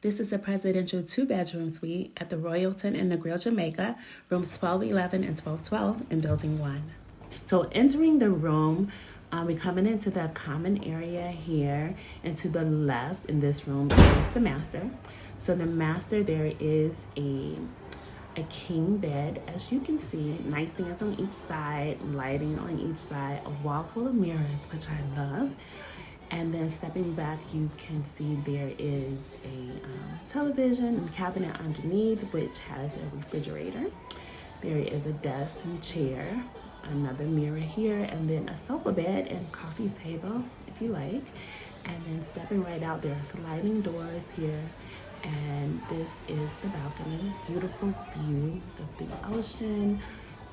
This is a presidential 2-bedroom suite at the Royalton Negril Jamaica, rooms 1211 and 1212 in Building 1. So entering the room, we're coming into the common area here, and to the left in this room is the master. So the master, there is a king bed, as you can see, nightstands on each side, lighting on each side, a wall full of mirrors, which I love. And then stepping back, you can see there is a television cabinet underneath, which has a refrigerator. There is a desk and chair, another mirror here, and then a sofa bed and coffee table, if you like. And then stepping right out, there are sliding doors here. And this is the balcony. Beautiful view of the ocean,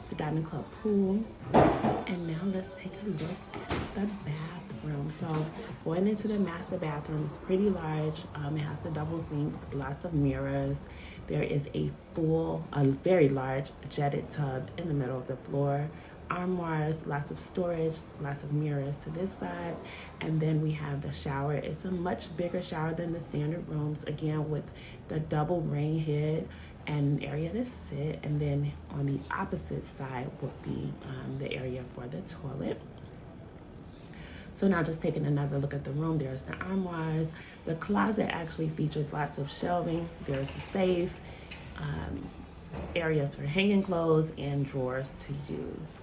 the Diamond Club pool. And now let's take a look at the bathroom. So going into the master bathroom, it's pretty large. It has the double sinks, lots of mirrors. There is a very large jetted tub in the middle of the floor. Armoires, lots of storage, lots of mirrors to this side. And then we have the shower. It's a much bigger shower than the standard rooms, again with the double rain head and area to sit. And then on the opposite side would be the area for the toilet. So now just taking another look at the room, there's the armoires. The closet actually features lots of shelving. There's a safe, area for hanging clothes, and drawers to use.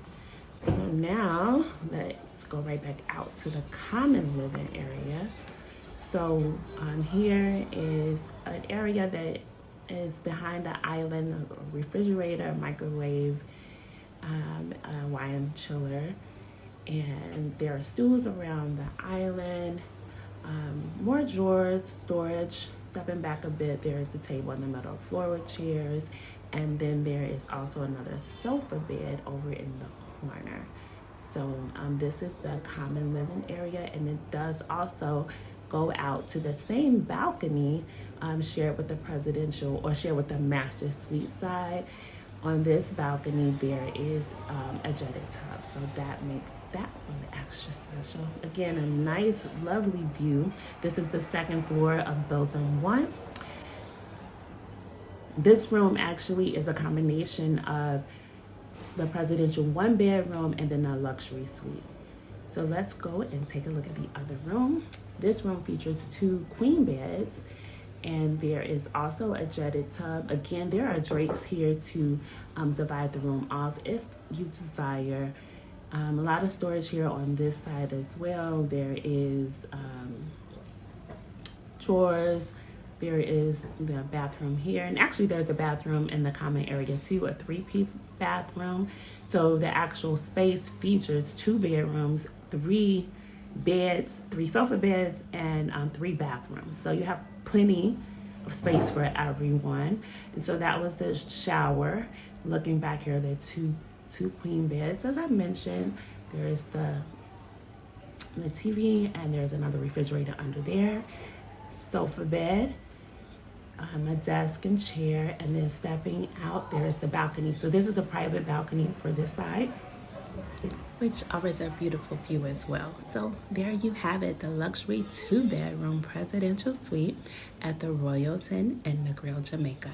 So now let's go right back out to the common living area. So here is an area that is behind the island, a refrigerator, microwave, a wine chiller. And there are stools around the island, more drawers, storage. Stepping back a bit, there is a table in the middle, floor with chairs, and then there is also another sofa bed over in the corner. So this is the common living area, and it does also go out to the same balcony shared with the presidential, or shared with the master suite side. On this balcony, there is a jetted tub, so that makes that one extra special. Again, a nice, lovely view. This is the second floor of Building 1. This room actually is a combination of the presidential 1-bedroom and then a luxury suite. So let's go and take a look at the other room. This room features 2 queen beds, and there is also a jetted tub. Again, there are drapes here to divide the room off if you desire. A lot of storage here on this side as well. There is drawers. There is the bathroom here. And actually there's a bathroom in the common area too, a 3-piece bathroom. So the actual space features 2 bedrooms, 3 beds, 3 sofa beds, and 3 bathrooms. So you have plenty of space for everyone. And so that was the shower. Looking back here, there are two queen beds. As I mentioned, there is the TV, and there's another refrigerator under there. Sofa bed, a desk and chair, and then stepping out, there is the balcony. So this is a private balcony for this side, which offers a beautiful view as well. So there you have it, the luxury 2-bedroom presidential suite at the Royalton Negril Jamaica.